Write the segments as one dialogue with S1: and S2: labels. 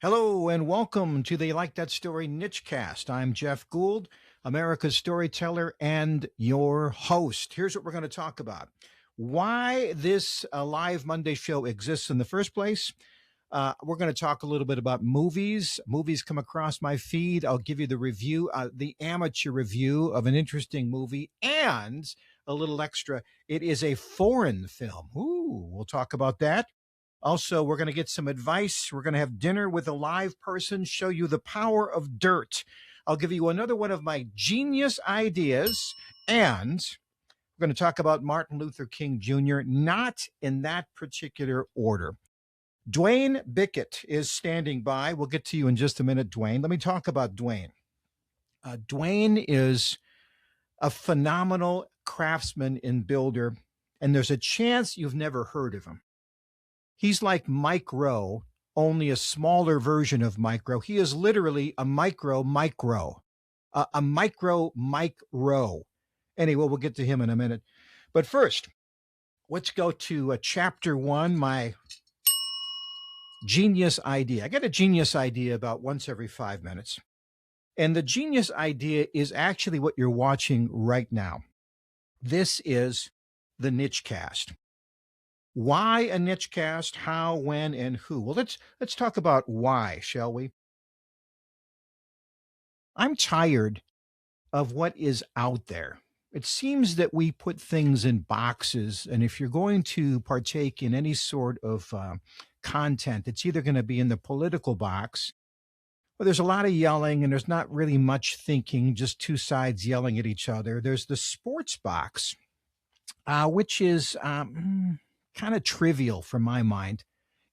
S1: Hello and welcome to the Like That Story Nichecast. I'm Jeff Gould, America's storyteller and your host. Here's what we're going to talk about: why this live Monday show exists in the first place. We're going to talk a little bit about movies. Movies come across my feed. I'll give you the review, the amateur review of an interesting movie, and a little extra. It is a foreign film. Ooh, we'll talk about that. Also, we're going to get some advice. We're going to have dinner with a live person, show you the power of dirt. I'll give you another one of my genius ideas. And we're going to talk about Martin Luther King Jr., not in that particular order. Duane Bickett is standing by. We'll get to you in just a minute, Duane. Let me talk about Duane. Duane is a phenomenal craftsman and builder, and there's a chance you've never heard of him. He's like Mike Rowe, only a smaller version of Mike Rowe. He is literally a micro Mike Rowe, a micro Mike Rowe. Anyway, we'll get to him in a minute. But first, let's go to chapter one, my genius idea. I get a genius idea about once every 5 minutes. And the genius idea is actually what you're watching right now. This is the Nichecast. Why a Nichecast? How, when, and who? Well, let's talk about why, shall we? I'm tired of what is out there. It seems that we put things in boxes, and if you're going to partake in any sort of content, it's either going to be in the political box, where there's a lot of yelling and there's not really much thinking, just two sides yelling at each other. There's the sports box, which is kind of trivial from my mind.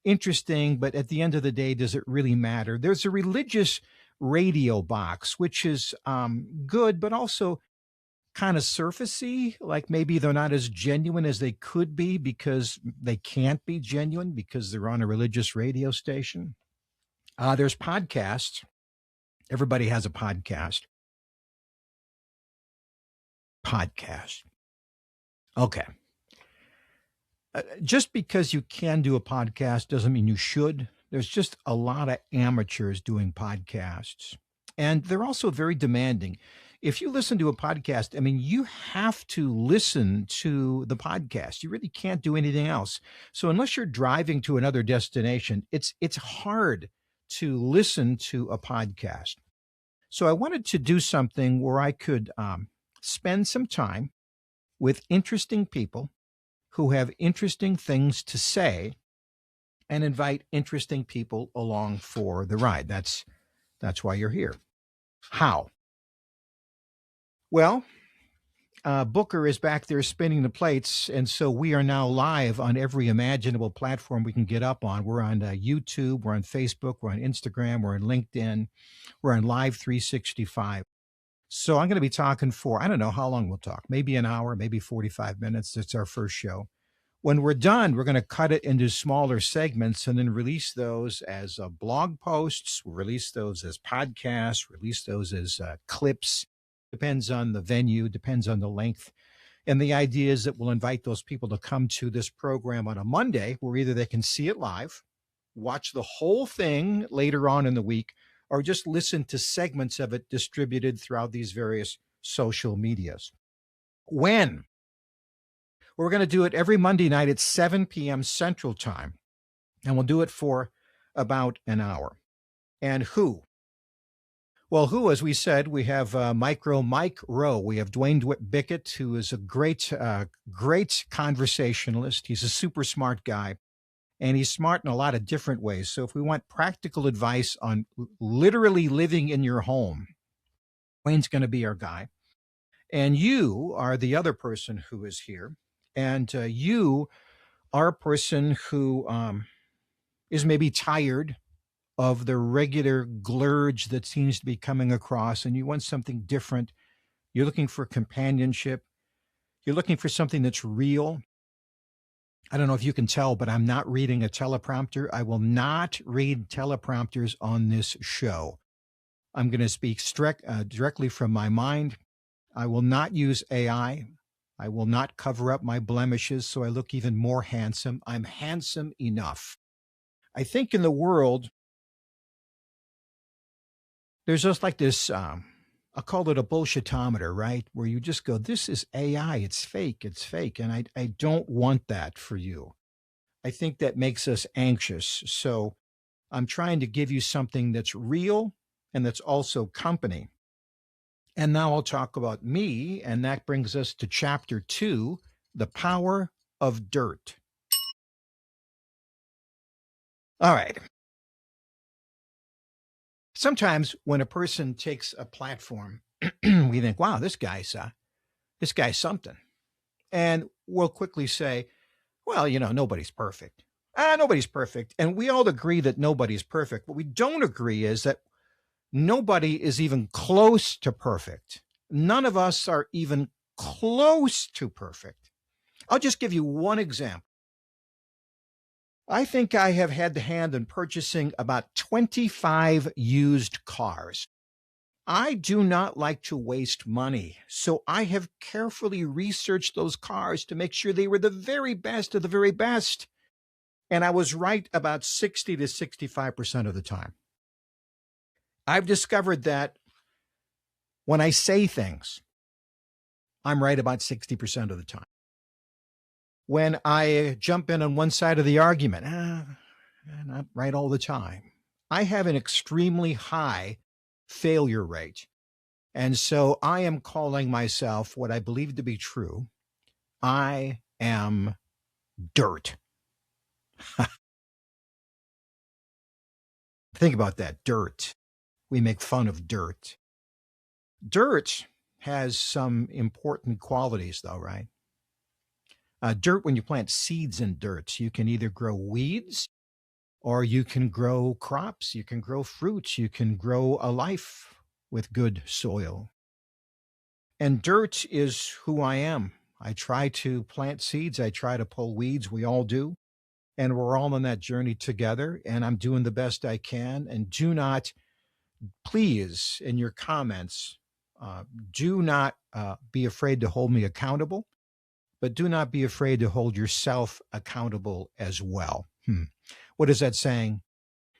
S1: Interesting, but at the end of the day, does it really matter? There's a religious radio box, which is good, but also kind of surfacey, like maybe they're not as genuine as they could be because they can't be genuine because they're on a religious radio station. There's podcasts. Everybody has a podcast. Okay. Just because you can do a podcast doesn't mean you should. There's just a lot of amateurs doing podcasts. And they're also very demanding. If you listen to a podcast, I mean, you have to listen to the podcast. You really can't do anything else. So unless you're driving to another destination, it's hard to listen to a podcast. So I wanted to do something where I could spend some time with interesting people who have interesting things to say and invite interesting people along for the ride. That's why you're here. How? Well, Booker is back there spinning the plates, and so we are now live on every imaginable platform we can get up on. We're on YouTube, we're on Facebook, we're on Instagram, we're on LinkedIn, we're on Live 365. So I'm going to be talking for, I don't know how long we'll talk, maybe an hour, maybe 45 minutes. It's our first show. When we're done, we're going to cut it into smaller segments and then release those as blog posts, release those as podcasts, release those as clips. Depends on the venue, depends on the length. And the idea is that we'll invite those people to come to this program on a Monday where either they can see it live, watch the whole thing later on in the week, or just listen to segments of it distributed throughout these various social medias. When? We're going to do it every Monday night at 7 p.m. Central Time, and we'll do it for about an hour. And who? Well, who, as we said, we have Mike Rowe. We have Duane Bickett, who is a great conversationalist. He's a super smart guy. And he's smart in a lot of different ways. So if we want practical advice on literally living in your home, Wayne's going to be our guy. And you are the other person who is here. And you are a person who is maybe tired of the regular glurge that seems to be coming across, and you want something different. You're looking for companionship. You're looking for something that's real. I don't know if you can tell, but I'm not reading a teleprompter. I will not read teleprompters on this show. I'm going to speak directly from my mind. I will not use AI. I will not cover up my blemishes so I look even more handsome. I'm handsome enough. I think in the world, There's just like this, I'll call it a bullshitometer, right? Where you just go, this is AI, it's fake, it's fake. And I don't want that for you. I think that makes us anxious. So I'm trying to give you something that's real and that's also company. And now I'll talk about me. And that brings us to chapter 2, the power of dirt. All right. Sometimes when a person takes a platform, we think, wow, this guy's something. And we'll quickly say, well, nobody's perfect. Nobody's perfect. And we all agree that nobody's perfect. What we don't agree is that nobody is even close to perfect. None of us are even close to perfect. I'll just give you one example. I think I have had the hand in purchasing about 25 used cars. I do not like to waste money, so I have carefully researched those cars to make sure they were the very best of the very best. And I was right about 60 to 65% of the time. I've discovered that when I say things, I'm right about 60% of the time. When I jump in on one side of the argument, not right all the time. I have an extremely high failure rate. And so I am calling myself what I believe to be true. I am dirt. Think about that, dirt. We make fun of dirt. Dirt has some important qualities, though, right? Dirt, when you plant seeds in dirt, you can either grow weeds or you can grow crops, you can grow fruits, you can grow a life with good soil. And dirt is who I am. I try to plant seeds, I try to pull weeds, we all do. And we're all on that journey together, and I'm doing the best I can. And do not, please, in your comments, do not be afraid to hold me accountable, but do not be afraid to hold yourself accountable as well. What is that saying?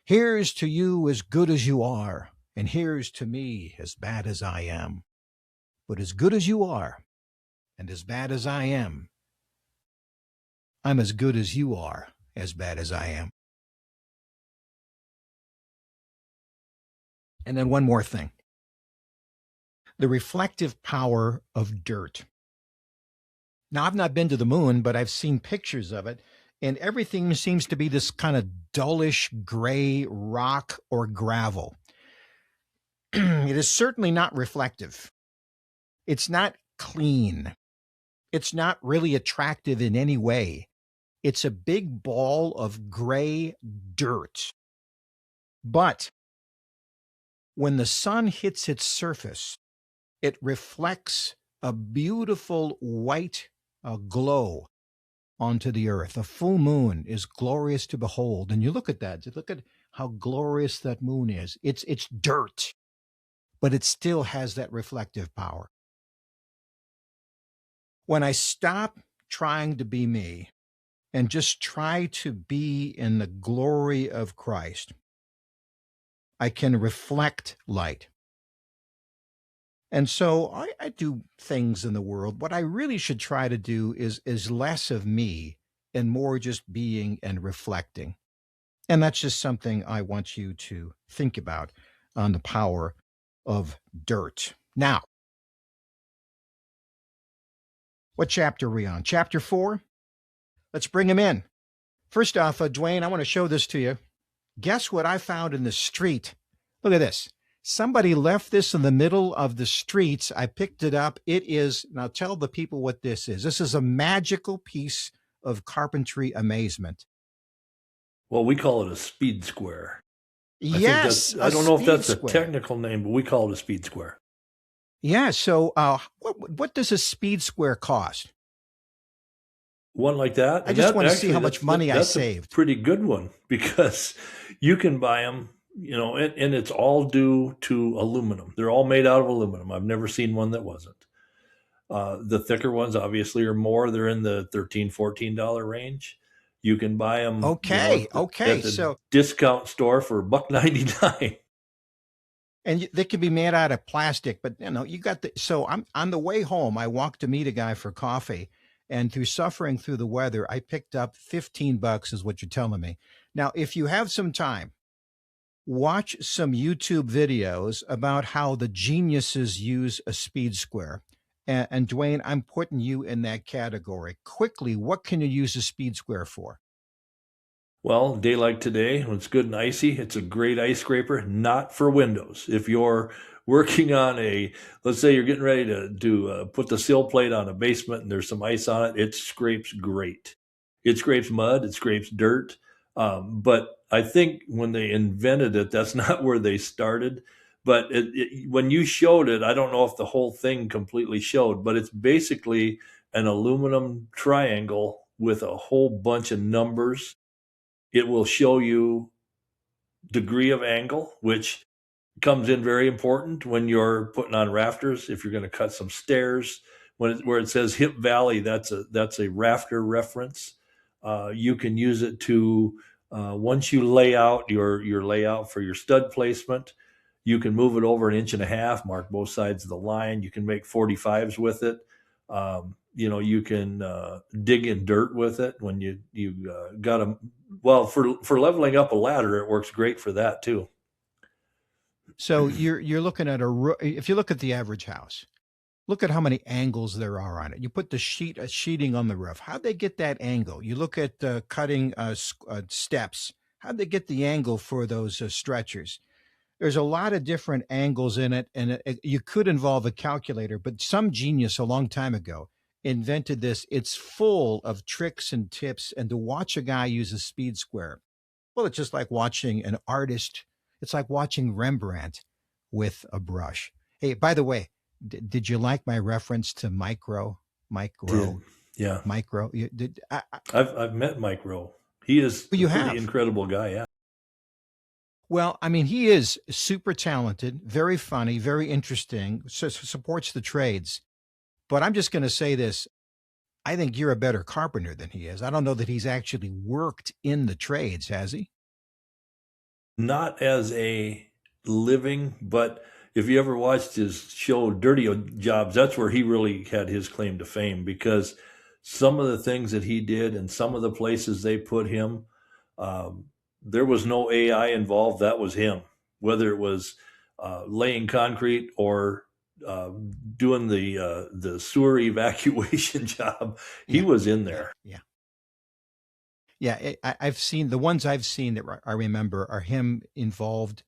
S1: Here's to you as good as you are, and here's to me as bad as I am. But as good as you are, and as bad as I am, I'm as good as you are, as bad as I am. And then one more thing. The reflective power of dirt. Now, I've not been to the moon, but I've seen pictures of it, and everything seems to be this kind of dullish gray rock or gravel. It is certainly not reflective. It's not clean. It's not really attractive in any way. It's a big ball of gray dirt. But when the sun hits its surface, it reflects a beautiful white glow onto the earth. A full moon is glorious to behold. And you look at that, look at how glorious that moon is. It's dirt, but it still has that reflective power. When I stop trying to be me and just try to be in the glory of Christ, I can reflect light. And so I do things in the world. What I really should try to do is less of me and more just being and reflecting. And that's just something I want you to think about on the power of dirt. Now, what chapter are we on? Chapter 4? Let's bring him in. First off, Duane, I want to show this to you. Guess what I found in the street? Look at this. Somebody left this in the middle of the streets. I picked it up. It is, now tell the people what this is. This is a magical piece of carpentry amazement.
S2: Well, we call it a speed square.
S1: Yes.
S2: I don't know if that's a technical name, but we call it a speed square.
S1: Yeah. So what does a speed square cost?
S2: One like that?
S1: I just want to see how much money I saved.
S2: That's a pretty good one because you can buy them, and it's all due to aluminum. They're all made out of aluminum. I've never seen one that wasn't. The thicker ones obviously are more. They're in the $13, $14 range. You can buy them.
S1: Okay.
S2: At the discount store for $1.99.
S1: And they can be made out of plastic, but you got the. So I'm on the way home. I walked to meet a guy for coffee, and through suffering through the weather, I picked up $15. Is what you're telling me. Now, if you have some time, watch some YouTube videos about how the geniuses use a speed square. And Duane, I'm putting you in that category. Quickly, what can you use a speed square for?
S2: Well, day like today, when it's good and icy, it's a great ice scraper, not for windows. If you're working on let's say you're getting ready to put the sill plate on a basement and there's some ice on it, it scrapes great. It scrapes mud, it scrapes dirt. But I think when they invented it, that's not where they started. But when you showed it, I don't know if the whole thing completely showed, but it's basically an aluminum triangle with a whole bunch of numbers. It will show you degree of angle, which comes in very important when you're putting on rafters. If you're going to cut some stairs, where it says hip valley, that's a rafter reference. You can use it to once you lay out your layout for your stud placement, you can move it over 1.5 inches, mark both sides of the line. You can make 45s with it. You can dig in dirt with it when you got to. Well, for leveling up a ladder, it works great for that too.
S1: So you're looking at if you look at the average house, look at how many angles there are on it. You put the sheeting on the roof. How'd they get that angle? You look at cutting steps. How'd they get the angle for those stretchers? There's a lot of different angles in it, and you could involve a calculator, but some genius a long time ago invented this. It's full of tricks and tips, and to watch a guy use a speed square, well, it's just like watching an artist. It's like watching Rembrandt with a brush. Hey, by the way, did you like my reference to Micro?
S2: Yeah.
S1: Micro.
S2: I've met Mike Rowe. He is
S1: you
S2: a pretty
S1: have
S2: incredible guy. Yeah.
S1: Well, I mean, he is super talented, very funny, very interesting, supports the trades. But I'm just going to say this. I think you're a better carpenter than he is. I don't know that he's actually worked in the trades, has he?
S2: Not as a living, but if you ever watched his show Dirty Jobs, that's where he really had his claim to fame, because some of the things that he did and some of the places they put him, there was no AI involved. That was him, whether it was laying concrete or doing the sewer evacuation job. He was in there.
S1: Yeah. I've seen the ones I've seen that I remember are him involved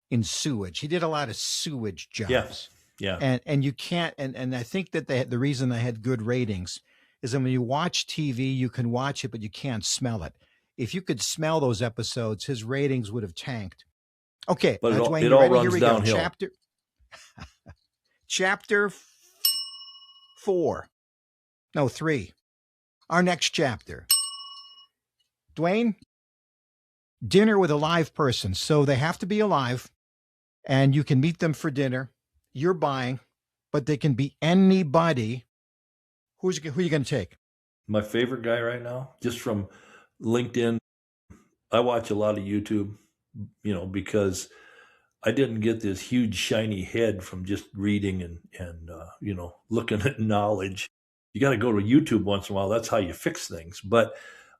S1: in sewage. He did a lot of sewage jobs.
S2: Yeah.
S1: And you can't, and I think that the reason they had good ratings is that when you watch TV, you can watch it, but you can't smell it. If you could smell those episodes, his ratings would have tanked. Okay,
S2: but
S1: Duane,
S2: it all
S1: ready?
S2: runs
S1: Here we
S2: downhill.
S1: Go. Chapter 4. No, 3. Our next chapter. Duane, dinner with a live person. So they have to be alive, and you can meet them for dinner. You're buying, but they can be anybody. Who are you going to take?
S2: My favorite guy right now, just from LinkedIn. I watch a lot of YouTube, because I didn't get this huge shiny head from just reading and looking at knowledge. You got to go to YouTube once in a while. That's how you fix things. But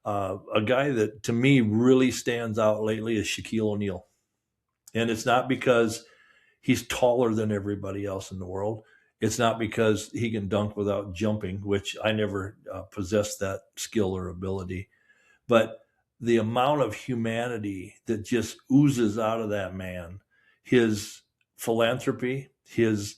S2: a guy that to me really stands out lately is Shaquille O'Neal. And it's not because he's taller than everybody else in the world. It's not because he can dunk without jumping, which I never possessed that skill or ability. But the amount of humanity that just oozes out of that man, his philanthropy, his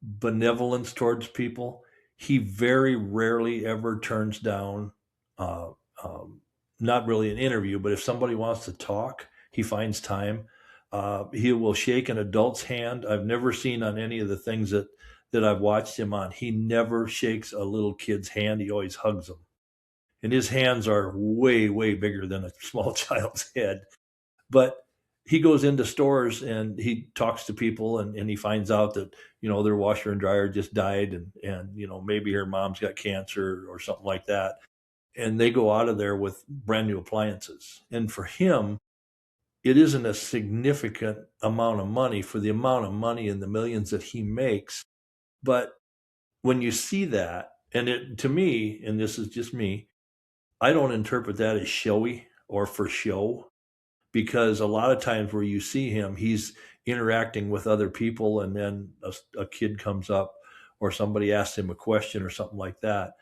S2: benevolence towards people, he very rarely ever turns down, not really an interview, but if somebody wants to talk, he finds time. He will shake an adult's hand. I've never seen on any of the things that I've watched him on, he never shakes a little kid's hand. He always hugs them. And his hands are way, way bigger than a small child's head. But he goes into stores and he talks to people and he finds out that, their washer and dryer just died and maybe her mom's got cancer or something like that. And they go out of there with brand new appliances. And for him, it isn't a significant amount of money for the amount of money in the millions that he makes. But when you see that, and it, to me, and this is just me, I don't interpret that as showy or for show, because a lot of times where you see him, he's interacting with other people, and then a kid comes up or somebody asks him a question or something like that.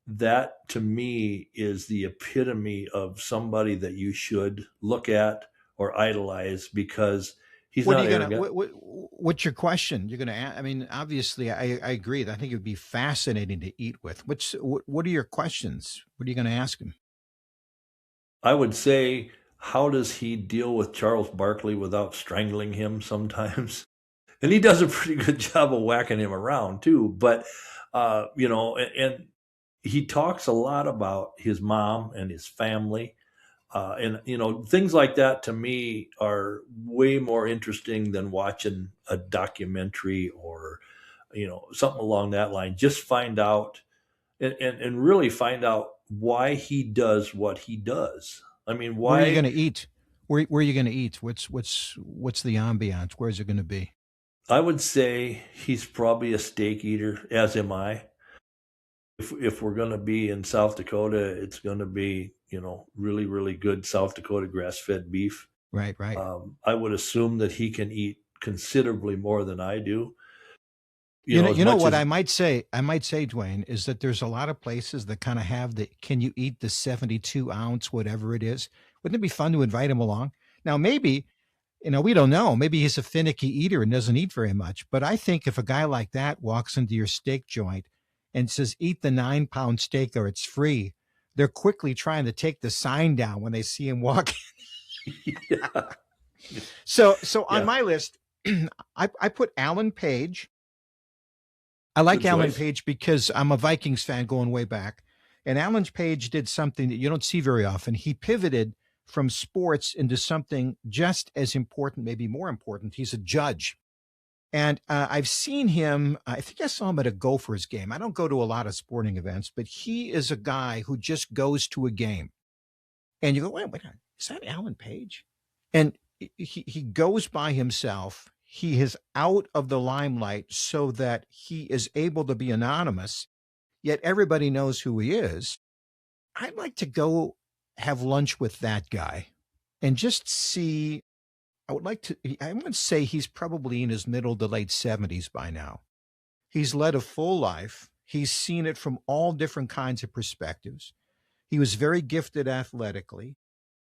S2: That to me is the epitome of somebody that you should look at or idolize, because he's
S1: What are
S2: not
S1: you gonna?
S2: arrogant.
S1: What's your question? You're gonna. I mean, obviously, I agree. I think it would be fascinating to eat with. What are your questions? What are you gonna ask him?
S2: I would say, how does he deal with Charles Barkley without strangling him sometimes? And he does a pretty good job of whacking him around too. But and he talks a lot about his mom and his family, and things like that. To me, are way more interesting than watching a documentary or something along that line. Just find out and really find out why he does what he does. I mean,
S1: Where are you
S2: why?
S1: gonna eat? Where are you gonna eat? What's the ambiance? Where's it gonna be?
S2: I would say he's probably a steak eater, as am I. If we're going to be in South Dakota, it's going to be really really good South Dakota grass fed beef.
S1: Right, right.
S2: I would assume that he can eat considerably more than I do. As
S1: You know
S2: much
S1: what
S2: as
S1: I might say? I might say, Dwayne, is that there's a lot of places that kind of have the can you eat the 72-ounce, whatever it is? Wouldn't it be fun to invite him along? Now, maybe, we don't know. Maybe he's a finicky eater and doesn't eat very much. But I think if a guy like that walks into your steak joint and says, eat the 9-pound steak or it's free, they're quickly trying to take the sign down when they see him walk.
S2: yeah,
S1: So on
S2: yeah,
S1: my list, I put Alan Page. I like
S2: good
S1: Alan
S2: choice.
S1: Page because I'm a Vikings fan going way back. And Alan Page did something that you don't see very often. He pivoted from sports into something just as important, maybe more important. He's a judge. And I've seen him, I think I saw him at a Gophers game. I don't go to a lot of sporting events, but he is a guy who just goes to a game. And you go, wait, is that Alan Page? And he goes by himself. He is out of the limelight so that he is able to be anonymous, yet everybody knows who he is. I'd like to go have lunch with that guy and just see. I would say he's probably in his middle to late 70s by now. He's led a full life. He's seen it from all different kinds of perspectives. He was very gifted athletically.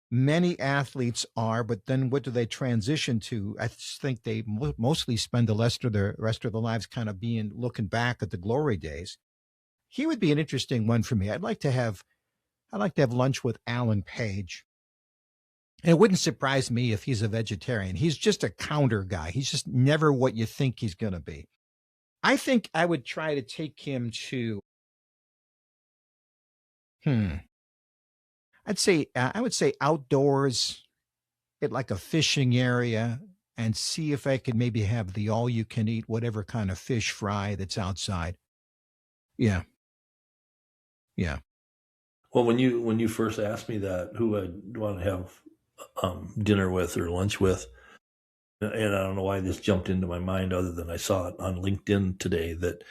S1: Many athletes are, but then what do they transition to? I think they mostly spend the rest of their lives kind of looking back at the glory days. He would be an interesting one for me. I'd like to have lunch with Alan Page. And it wouldn't surprise me if he's a vegetarian. He's just a counter guy. He's just never what you think he's going to be. I think I would try to take him to, hmm, I would say outdoors at like a fishing area and see if I could maybe have the all you can eat, whatever kind of fish fry that's outside. Yeah. Yeah.
S2: Well, when you first asked me that, who I'd want to have dinner with or lunch with, and I don't know why this jumped into my mind, other than I saw it on LinkedIn today that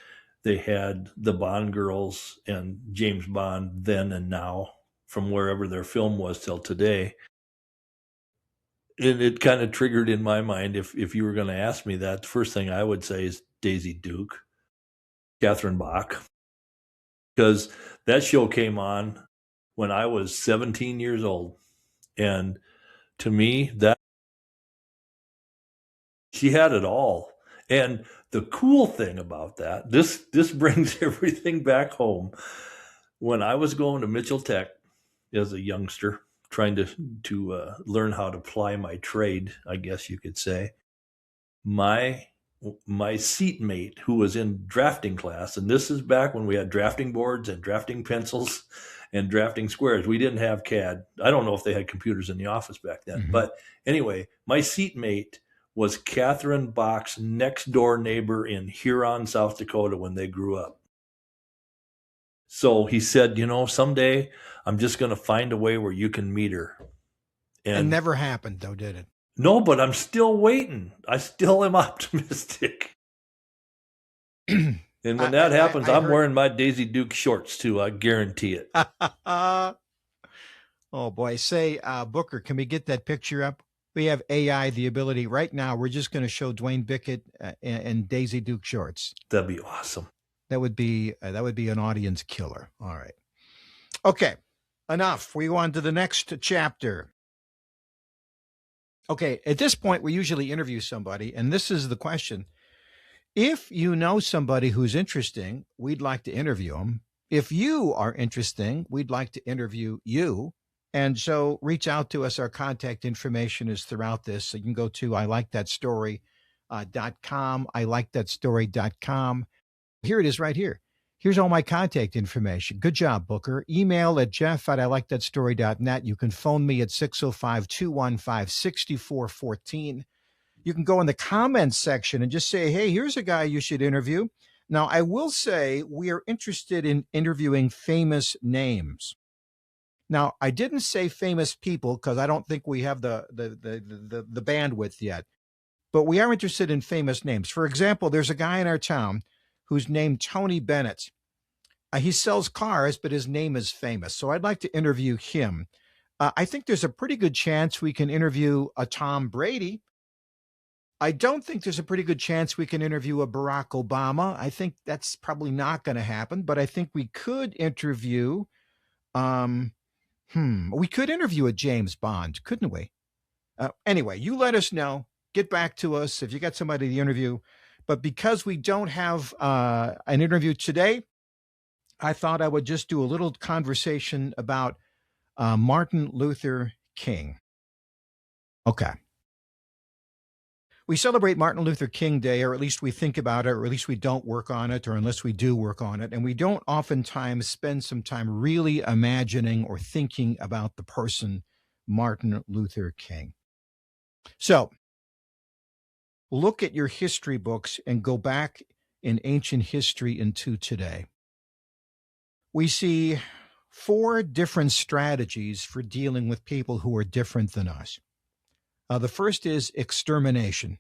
S2: they had the Bond girls and James Bond then and now, from wherever their film was till today. And it kind of triggered in my mind, if you were going to ask me that, the first thing I would say is Daisy Duke, Catherine Bach, because that show came on when I was 17 years old. And to me, that she had it all. And the cool thing about that, this brings everything back home. When I was going to Mitchell Tech as a youngster, trying to learn how to ply my trade, I guess you could say, my my seatmate who was in drafting class, and this is back when we had drafting boards and drafting pencils and drafting squares. We didn't have CAD. I don't know if they had computers in the office back then.
S1: Mhm.
S2: But anyway, my seatmate was Catherine Bach's next door neighbor in Huron, South Dakota when they grew up. So he said, someday I'm just going to find a way where you can meet her.
S1: And
S2: And
S1: never happened though, did it?
S2: No, but I'm still waiting. I still am optimistic. And when that happens, I'm wearing my Daisy Duke shorts too. I guarantee it.
S1: Oh boy. Say, Booker, can we get that picture up? We have AI, the ability right now. We're just going to show Duane Bickett and Daisy Duke shorts.
S2: That'd be awesome.
S1: That would be an audience killer. All right. Okay. Enough. We go on to the next chapter. Okay. At this point, we usually interview somebody, and this is the question. If you know somebody who's interesting, we'd like to interview them. If you are interesting, we'd like to interview you. And so reach out to us. Our contact information is throughout this. So you can go to ilikethatstory.com, ilikethatstory.com. Here it is right here. Here's all my contact information. Good job, Booker. Email at jeff@ilikethatstory.net. You can phone me at 605-215-6414. You can go in the comments section and just say, hey, here's a guy you should interview. Now, I will say we are interested in interviewing famous names. Now, I didn't say famous people because I don't think we have the bandwidth yet, but we are interested in famous names. For example, there's a guy in our town who's named Tony Bennett. He sells cars, but his name is famous. So I'd like to interview him. I think there's a pretty good chance we can interview a Tom Brady. I don't think there's a pretty good chance we can interview a Barack Obama. I think that's probably not going to happen, but I think we could interview, we could interview a James Bond, couldn't we? Anyway, you let us know. Get back to us if you got somebody to interview. But because we don't have an interview today, I thought I would just do a little conversation about Martin Luther King. Okay. We celebrate Martin Luther King Day, or at least we think about it, or at least we don't work on it, or unless we do work on it. And we don't oftentimes spend some time really imagining or thinking about the person, Martin Luther King. So look at your history books and go back in ancient history into today. We see 4 different strategies for dealing with people who are different than us. The first is extermination.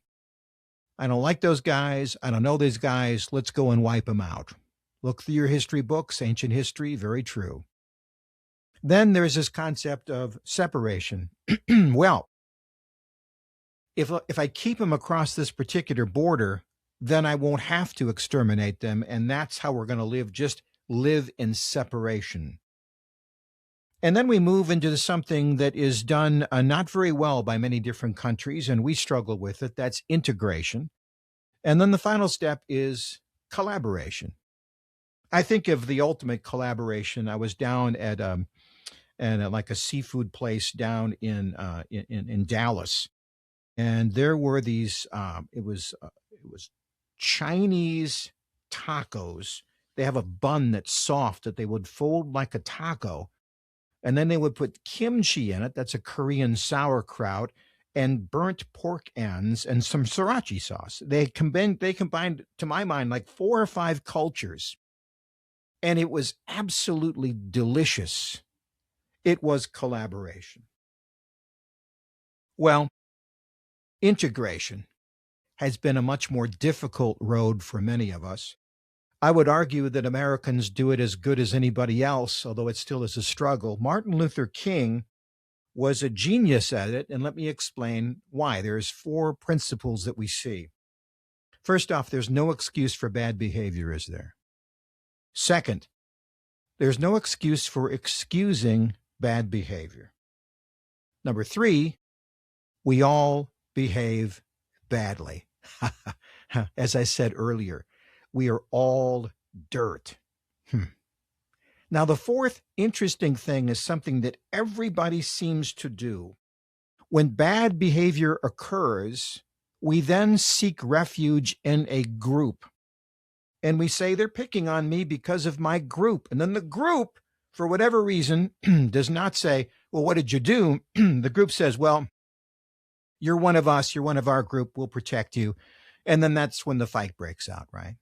S1: I don't like those guys. I don't know these guys. Let's go and wipe them out. Look through your history books, ancient history, very true. Then there's this concept of separation. Well, if I keep them across this particular border, then I won't have to exterminate them, and that's how we're going to live, just live in separation. And then we move into something that is done not very well by many different countries, and we struggle with it. That's integration. And then the final step is collaboration. I think of the ultimate collaboration. I was down at like a seafood place down in Dallas, and there were these. It was Chinese tacos. They have a bun that's soft that they would fold like a taco. And then they would put kimchi in it. That's a Korean sauerkraut, and burnt pork ends and some sriracha sauce. They combined, to my mind, like 4 or 5 cultures. And it was absolutely delicious. It was collaboration. Well, integration has been a much more difficult road for many of us. I would argue that Americans do it as good as anybody else, although it still is a struggle. Martin Luther King was a genius at it, and let me explain why. There's 4 principles that we see. First off, there's no excuse for bad behavior, is there? Second, there's no excuse for excusing bad behavior. Number 3, we all behave badly. As I said earlier, we are all dirt. Now, the 4th interesting thing is something that everybody seems to do. When bad behavior occurs, we then seek refuge in a group. And we say, they're picking on me because of my group. And then the group, for whatever reason, does not say, well, what did you do? The group says, well, you're one of us. You're one of our group. We'll protect you. And then that's when the fight breaks out, right?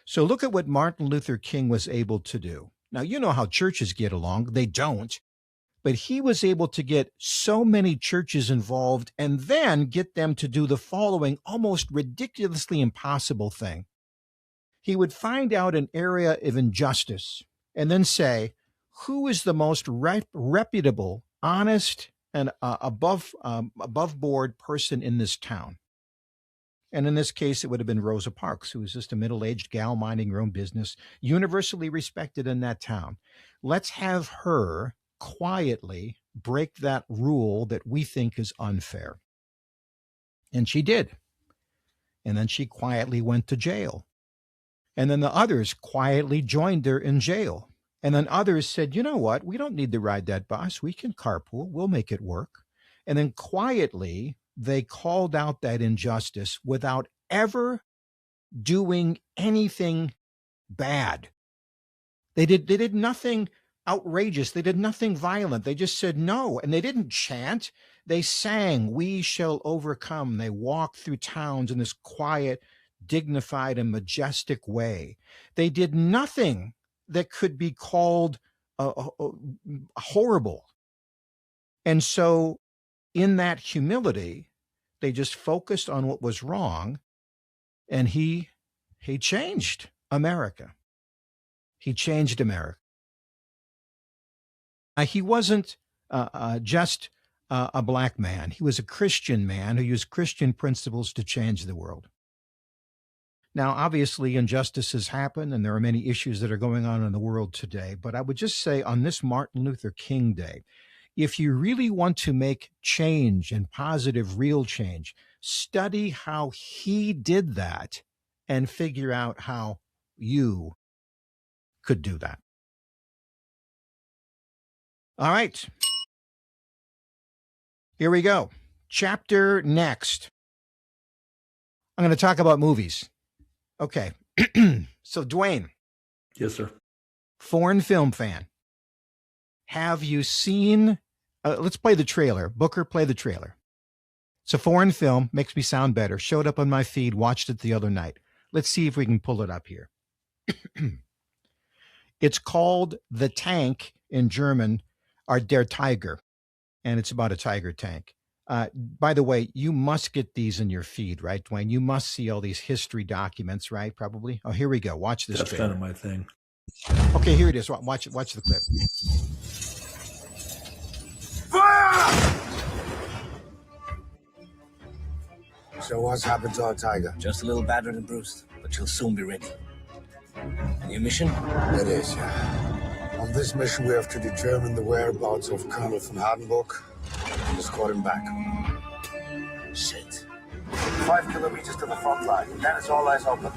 S1: So look at what Martin Luther King was able to do. Now, you know how churches get along. They don't. but he was able to get so many churches involved and then get them to do the following almost ridiculously impossible thing. He would find out an area of injustice and then say, who is the most reputable, honest, and above board person in this town? And in this case, it would have been Rosa Parks, who was just a middle-aged gal minding her own business, universally respected in that town. Let's have her quietly break that rule that we think is unfair. And she did. And then she quietly went to jail. And then the others quietly joined her in jail. And then others said, you know what? We don't need to ride that bus. We can carpool. We'll make it work. And then quietly, they called out that injustice without ever doing anything bad. They did nothing outrageous. They did nothing violent. They just said no. And they didn't chant. They sang, "We shall overcome." They walked through towns in this quiet, dignified, and majestic way. They did nothing that could be called horrible. And so in that humility, they just focused on what was wrong, and he changed America. He changed America. He wasn't just a black man. He was a Christian man who used Christian principles to change the world. Now, obviously, injustices happen, and there are many issues that are going on in the world today. But I would just say on this Martin Luther King Day, if you really want to make change and positive, real change, study how he did that and figure out how you could do that. All right. Here we go. Chapter next. I'm going to talk about movies. Okay. So, Duane.
S2: Yes, sir.
S1: Foreign film fan. Have you seen, let's play the trailer. Booker, play the trailer. It's a foreign film, makes me sound better. Showed up on my feed, watched it the other night. Let's see if we can pull it up here. It's called The Tank in German, or Der Tiger, and it's about a tiger tank. By the way, you must get these in your feed, right, Duane? You must see all these history documents, right? Probably. Oh, here we go. Watch this.
S2: That's
S1: trailer.
S2: kind of my thing.
S1: Okay, here it is. Watch the clip.
S3: Fire! So what's happened to our tiger?
S4: Just a little battered and bruised, but she'll soon be ready. And your mission?
S3: It is, yeah. On this mission, we have to determine the whereabouts of Colonel von Hardenburg and escort him back.
S4: Shit.
S3: 5 kilometers to the front line. That is all eyes open.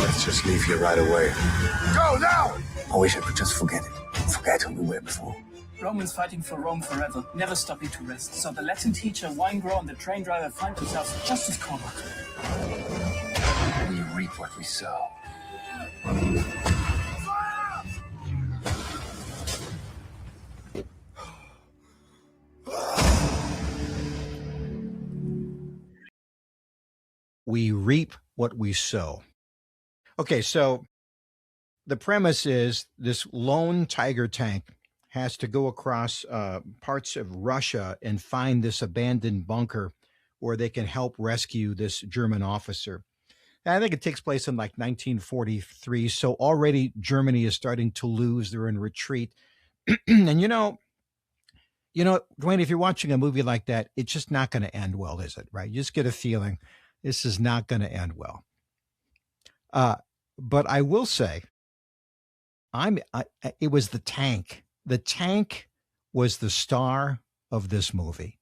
S3: Let's just leave here right away. Go now!
S4: I wish I could just forget it. Forget who we were before.
S5: Romans fighting for Rome forever, never stopping to rest. So the Latin teacher, wine grower, and the train driver find themselves just as cornered.
S3: We reap what we sow.
S1: We reap what we sow. Okay, so the premise is this lone tiger tank has to go across parts of Russia and find this abandoned bunker where they can help rescue this German officer. And I think it takes place in like 1943. So already Germany is starting to lose. They're in retreat. And you know, Duane, if you're watching a movie like that, it's just not going to end well, is it? Right? You just get a feeling this is not going to end well. But I will say, it was the tank. The tank was the star of this movie.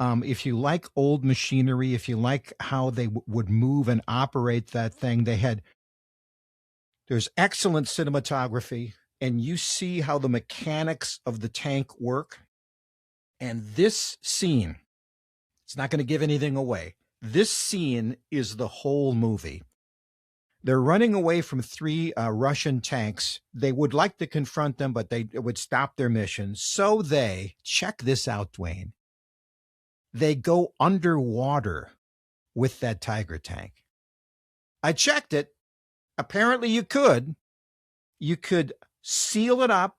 S1: If you like old machinery, if you like how they would move and operate that thing, there's excellent cinematography, and you see how the mechanics of the tank work. And this scene, it's not going to give anything away. This scene is the whole movie. They're running away from 3 Russian tanks. They would like to confront them, but they would stop their mission. So check this out, Duane. They go underwater with that tiger tank. I checked it. apparently you could. You could seal it up,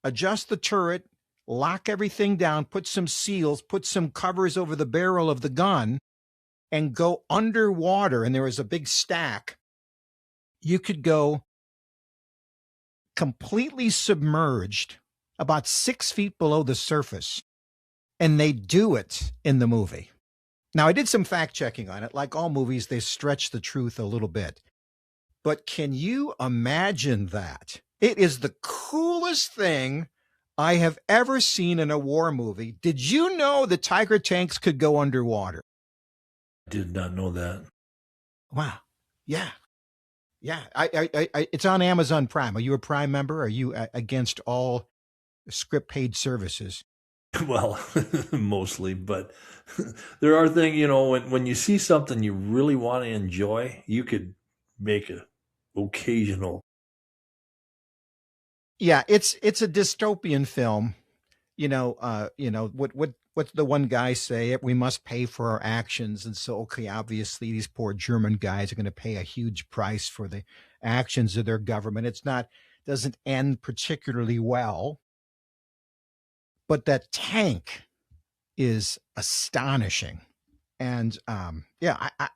S1: adjust the turret, lock everything down, put some seals, put some covers over the barrel of the gun, and go underwater. And there was a big stack. You could go completely submerged about 6 feet below the surface. And they do it in the movie. Now, I did some fact checking on it. Like all movies, they stretch the truth a little bit. But can you imagine that? It is the coolest thing I have ever seen in a war movie. Did you know the Tiger tanks could go underwater?
S2: Did not know that.
S1: Wow. Yeah. Yeah. It's on Amazon Prime. Are you a Prime member? Are you against all script paid services?
S2: Well, mostly, but there are things, when you see something you really want to enjoy, you could make a occasional.
S1: Yeah, it's a dystopian film. What's the one guy say? We must pay for our actions. And so, okay, obviously these poor German guys are going to pay a huge price for the actions of their government. Doesn't end particularly well. But that tank is astonishing. And I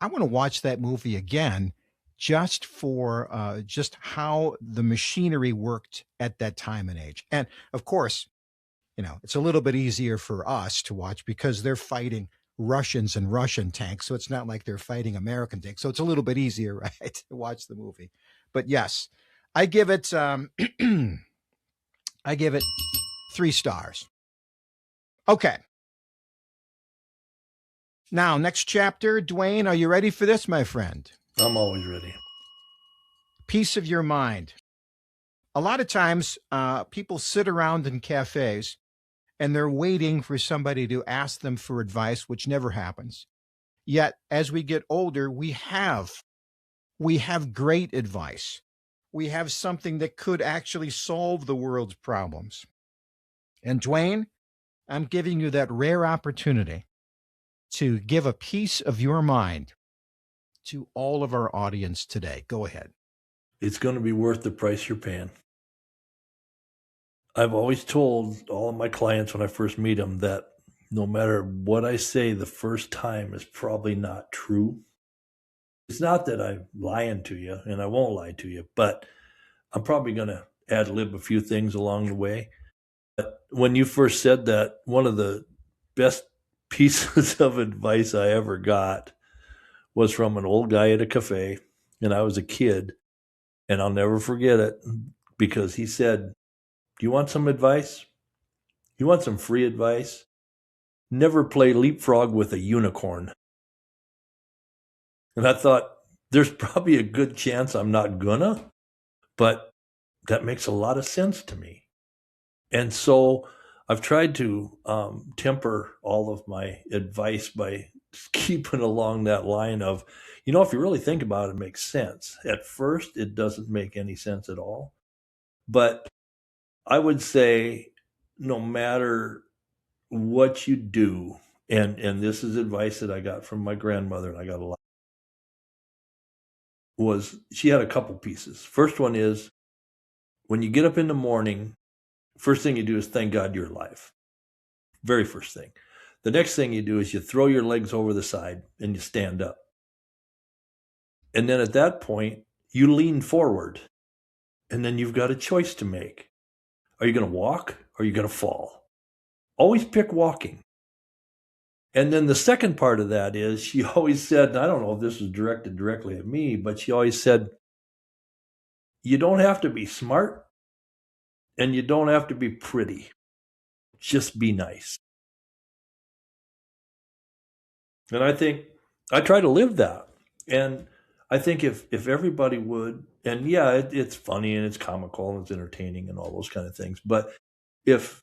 S1: want to watch that movie again just for just how the machinery worked at that time and age. And of course, it's a little bit easier for us to watch because they're fighting Russians and Russian tanks. So it's not like they're fighting American tanks. So it's a little bit easier, right, to watch the movie. But yes, I give it 3 stars. Okay. Now, next chapter, Duane, are you ready for this, my friend?
S2: I'm always ready.
S1: Peace of your mind. A lot of times, people sit around in cafes and they're waiting for somebody to ask them for advice, which never happens. Yet, as we get older, we have great advice. We have something that could actually solve the world's problems. And Duane, I'm giving you that rare opportunity to give a piece of your mind to all of our audience today. Go ahead.
S2: It's going to be worth the price you're paying. I've always told all of my clients when I first meet them that no matter what I say the first time is probably not true. It's not that I'm lying to you, and I won't lie to you, but I'm probably going to ad-lib a few things along the way. But when you first said that, one of the best pieces of advice I ever got was from an old guy at a cafe, and I was a kid, and I'll never forget it because he said, "Do you want some advice? You want some free advice? Never play leapfrog with a unicorn." And I thought, there's probably a good chance I'm not gonna, but that makes a lot of sense to me. And so I've tried to temper all of my advice by keeping along that line of, if you really think about it, it makes sense. At first, it doesn't make any sense at all. But I would say no matter what you do, and this is advice that I got from my grandmother, and I got a lot, she had a couple pieces. First one is, when you get up in the morning, first thing you do is thank God you're alive. Very first thing. The next thing you do is you throw your legs over the side and you stand up. And then at that point, you lean forward. And then you've got a choice to make. Are you going to walk or are you going to fall? Always pick walking. And then the second part of that is she always said, and I don't know if this was directed directly at me, but she always said, you don't have to be smart and you don't have to be pretty. Just be nice. And I think I try to live that. And I think if everybody would, and yeah, it's funny and it's comical and it's entertaining and all those kind of things, but if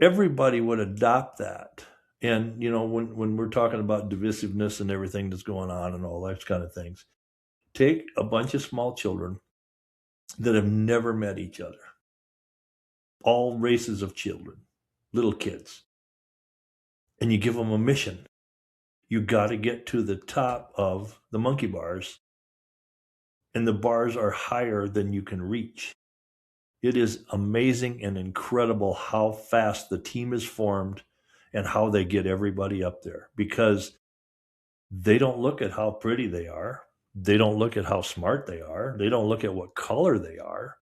S2: everybody would adopt that, and when we're talking about divisiveness and everything that's going on and all those kind of things, take a bunch of small children that have never met each other, all races of children, little kids, and you give them a mission. You got to get to the top of the monkey bars and the bars are higher than you can reach. It is amazing and incredible how fast the team is formed and how they get everybody up there, because they don't look at how pretty they are. They don't look at how smart they are. They don't look at what color they are.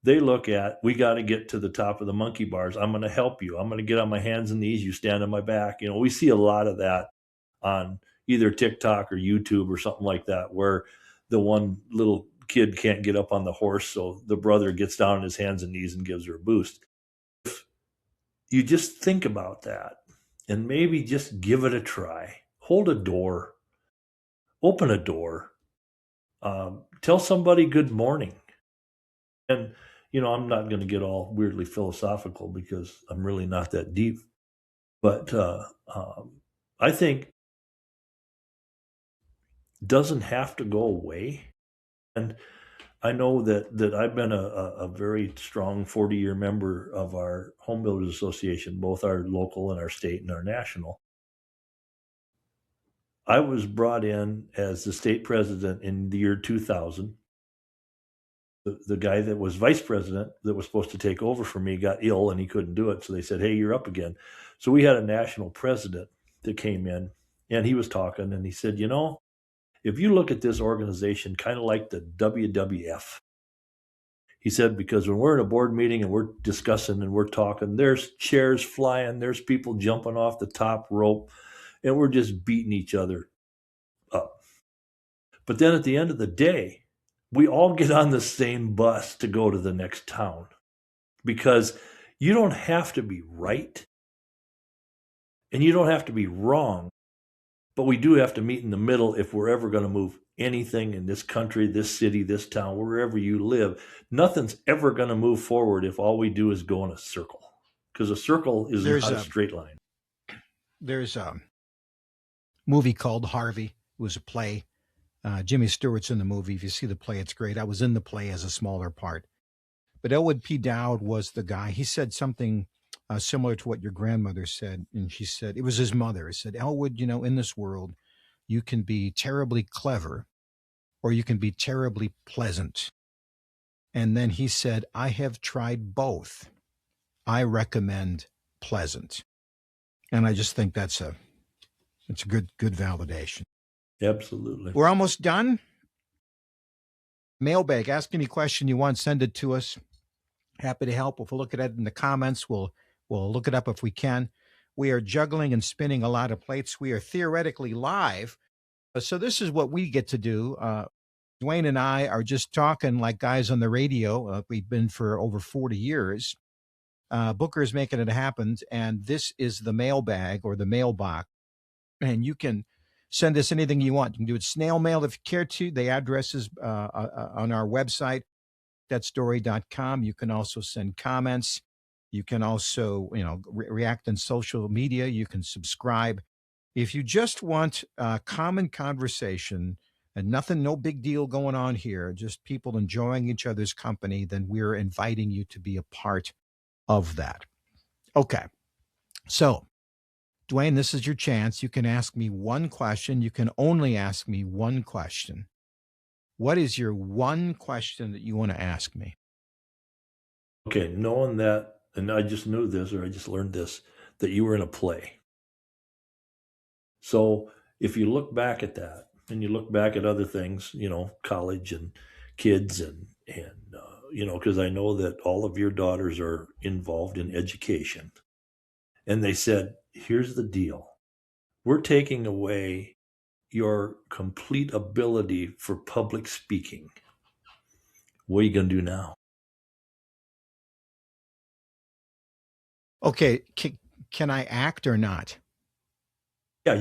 S2: They look at, we got to get to the top of the monkey bars. I'm going to help you. I'm going to get on my hands and knees. You stand on my back. You know, we see a lot of that on either TikTok or YouTube or something like that, where the one little kid can't get up on the horse, so the brother gets down on his hands and knees and gives her a boost. If you just think about that and maybe just give it a try. Hold a door. Open a door. Tell somebody good morning. And, you know, I'm not going to get all weirdly philosophical because I'm really not that deep. But I think doesn't have to go away. And I know that I've been a very strong 40-year member of our Home Builders Association, both our local and our state and our national. I was brought in as the state president in the year 2000. The guy that was vice president that was supposed to take over for me got ill and he couldn't do it. So they said, hey, you're up again. So we had a national president that came in, and he was talking, and he said, you know, if you look at this organization kind of like the WWF, he said, because when we're in a board meeting and we're discussing and we're talking, there's chairs flying, there's people jumping off the top rope, and we're just beating each other up. But then at the end of the day, we all get on the same bus to go to the next town, because you don't have to be right and you don't have to be wrong, but we do have to meet in the middle if we're ever going to move anything in this country, this city, this town, wherever you live. Nothing's ever going to move forward if all we do is go in a circle, because a circle is not a straight line.
S1: There's a movie called Harvey. It was a play. Jimmy Stewart's in the movie. If you see the play, it's great. I was in the play as a smaller part. But Elwood P. Dowd was the guy. He said something similar to what your grandmother said. And she said, it was his mother. He said, Elwood, you know, in this world, you can be terribly clever or you can be terribly pleasant. And then he said, I have tried both. I recommend pleasant. And I just think it's a good validation.
S2: Absolutely.
S1: We're almost done. Mailbag. Ask any question you want. Send it to us. Happy to help. If we'll look at it in the comments, we'll look it up if we can. We are juggling and spinning a lot of plates. We are theoretically live. So this is what we get to do. Duane and I are just talking like guys on the radio. We've been for over 40 years. Booker's making it happen. And this is the mailbag or the mailbox. And you can send us anything you want. You can do it snail mail if you care to. The address is on our website, thatstory.com. You can also send comments. You can also, react on social media. You can subscribe. If you just want common conversation and nothing, no big deal going on here, just people enjoying each other's company, then we're inviting you to be a part of that. Okay. So, Duane, this is your chance. You can ask me one question. You can only ask me one question. What is your one question that you want to ask me?
S2: Okay, knowing that, and I just knew this, or I just learned this, that you were in a play. So if you look back at that, and you look back at other things, college and kids and because I know that all of your daughters are involved in education. And they said, here's the deal. We're taking away your complete ability for public speaking. What are you going to do now?
S1: Okay. Can I act or not?
S2: Yeah,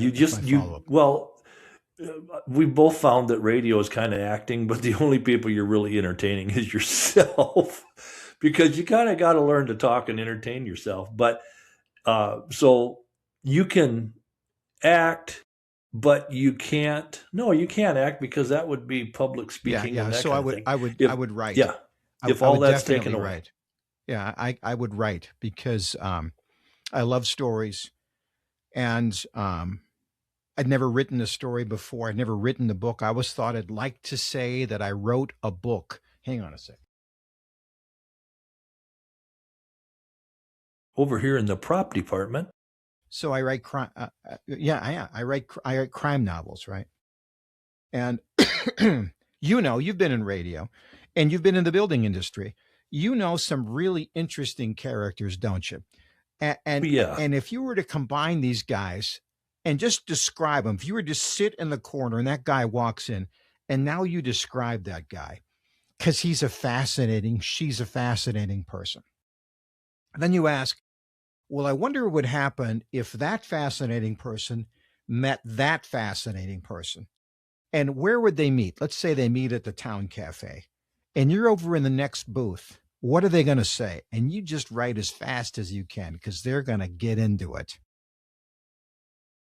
S2: we both found that radio is kind of acting, but the only people you're really entertaining is yourself because you kind of got to learn to talk and entertain yourself. But so you can act, but you can't act because that would be public speaking.
S1: Yeah. So I would write.
S2: Yeah. If all that's taken away.
S1: Write. Yeah, I would write because I love stories. And I I'd never written a story before. I'd never written a book. I always thought I'd like to say that I wrote a book. Hang on a sec.
S2: Over here in the prop department.
S1: So I write crime. I write crime novels, right? And you've been in radio, and you've been in the building industry. You know some really interesting characters, don't you? And
S2: Yeah.
S1: And if you were to combine these guys and just describe them, if you were to sit in the corner and that guy walks in, and now you describe that guy, because she's a fascinating person. And then you ask, well, I wonder what would happen if that fascinating person met that fascinating person. And where would they meet? Let's say they meet at the town cafe, and you're over in the next booth. What are they going to say? And you just write as fast as you can, because they're going to get into it.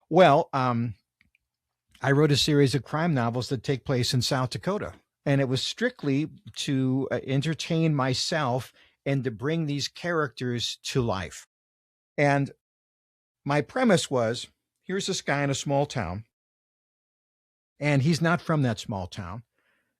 S1: Well, I wrote a series of crime novels that take place in South Dakota, and it was strictly to entertain myself and to bring these characters to life. And my premise was, here's this guy in a small town, and he's not from that small town,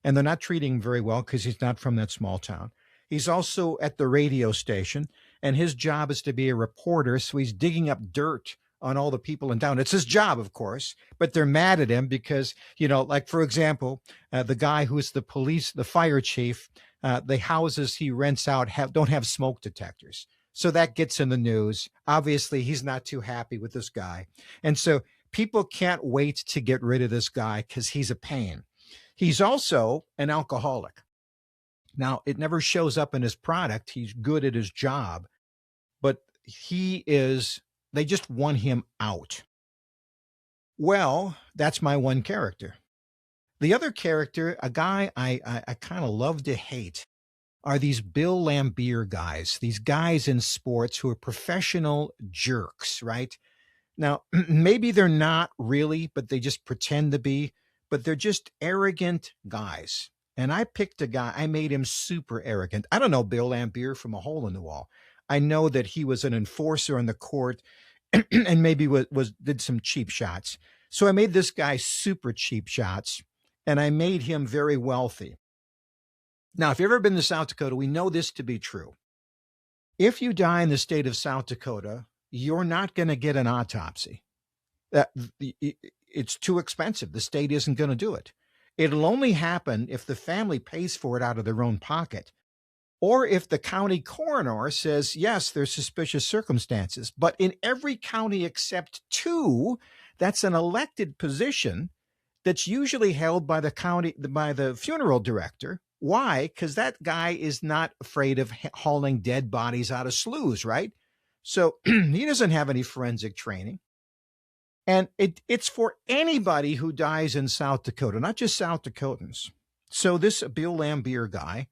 S1: and they're not treating him very well because he's not from that small town. He's also at the radio station, and his job is to be a reporter, so he's digging up dirt on all the people in town. It's his job, of course, but they're mad at him because, like, for example, the guy who's the fire chief, the houses he rents out don't have smoke detectors. So that gets in the news. Obviously, he's not too happy with this guy. And so people can't wait to get rid of this guy because he's a pain. He's also an alcoholic. Now, it never shows up in his product. He's good at his job, but they just want him out. Well, that's my one character. The other character, a guy I kind of love to hate, are these Bill Lambier guys, these guys in sports who are professional jerks, right? Now, maybe they're not really, but they just pretend to be, but they're just arrogant guys. And I picked a guy, I made him super arrogant. I don't know Bill Lambier from a hole in the wall. I know that he was an enforcer on the court and maybe did some cheap shots. So I made this guy super cheap shots, and I made him very wealthy. Now, if you've ever been to South Dakota, we know this to be true. If you die in the state of South Dakota, you're not going to get an autopsy. It's too expensive. The state isn't going to do it. It'll only happen if the family pays for it out of their own pocket, or if the county coroner says, yes, there's suspicious circumstances. But in every county except 2, that's an elected position that's usually held by the funeral director. Why? Because that guy is not afraid of hauling dead bodies out of sloughs, right? So he doesn't have any forensic training. And it's for anybody who dies in South Dakota, not just South Dakotans. So this Bill Lambier guy,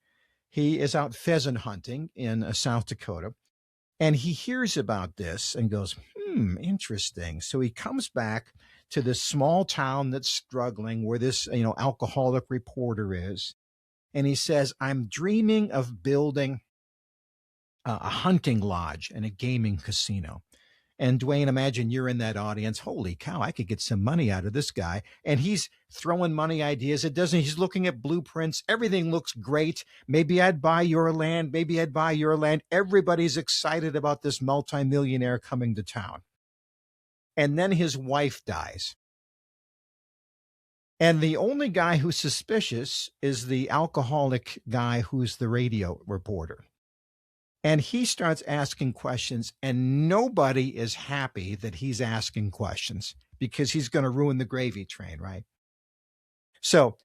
S1: he is out pheasant hunting in South Dakota, and he hears about this and goes, interesting. So he comes back to this small town that's struggling, where this alcoholic reporter is, and he says, I'm dreaming of building a hunting lodge and a gaming casino. And Duane, imagine you're in that audience. Holy cow, I could get some money out of this guy. And he's throwing money ideas. He's looking at blueprints. Everything looks great. Maybe I'd buy your land. Maybe I'd buy your land. Everybody's excited about this multimillionaire coming to town. And then his wife dies. And the only guy who's suspicious is the alcoholic guy who's the radio reporter. And he starts asking questions, and nobody is happy that he's asking questions because he's going to ruin the gravy train, right? So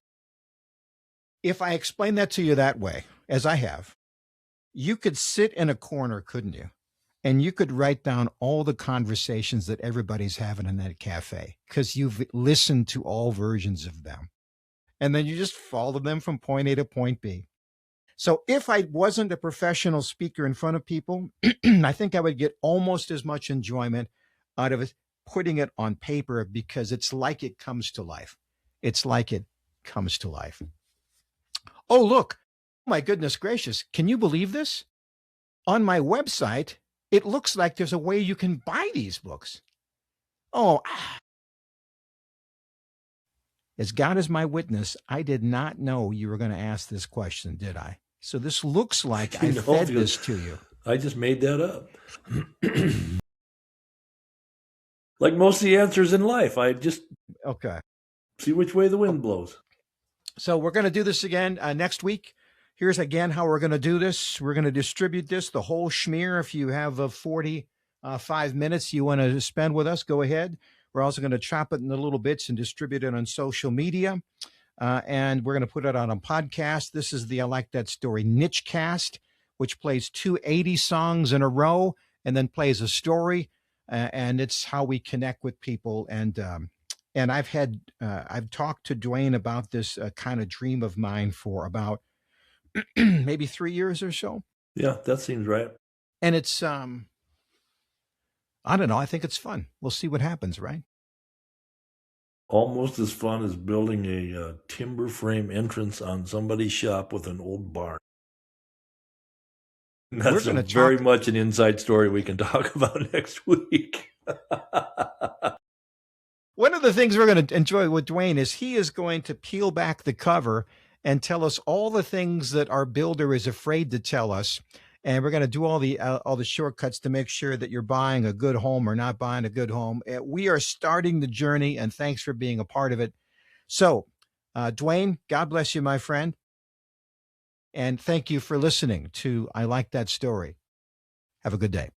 S1: if I explain that to you that way, as I have, you could sit in a corner, couldn't you? And you could write down all the conversations that everybody's having in that cafe because you've listened to all versions of them. And then you just follow them from point A to point B. So if I wasn't a professional speaker in front of people, I think I would get almost as much enjoyment out of it putting it on paper, because it's like it comes to life. It's like it comes to life. Oh, look, my goodness gracious. Can you believe this? On my website, it looks like there's a way you can buy these books. Oh, As God is my witness, I did not know you were going to ask this question, did I? So this looks like I fed this to you.
S2: I just made that up. Like most of the answers in life, I just see which way the wind blows.
S1: So we're going to do this again next week. Here's again how we're going to do this. We're going to distribute this, the whole schmear. If you have 45 minutes you want to spend with us, go ahead. We're also going to chop it into little bits and distribute it on social media. And we're going to put it on a podcast. This is the I Like That Story Nichecast, which plays 280 songs in a row and then plays a story. And it's how we connect with people. And I've talked to Duane about this kind of dream of mine for about maybe 3 years or so.
S2: Yeah, that seems right.
S1: And it's, I don't know. I think it's fun. We'll see what happens, right?
S2: Almost as fun as building a timber frame entrance on somebody's shop with an old barn. And that's very much an inside story we can talk about next week.
S1: One of the things we're going to enjoy with Duane is he is going to peel back the cover and tell us all the things that our builder is afraid to tell us. And we're going to do all the shortcuts to make sure that you're buying a good home or not buying a good home. We are starting the journey, and thanks for being a part of it. So, Duane, God bless you, my friend. And thank you for listening to I Like That Story. Have a good day.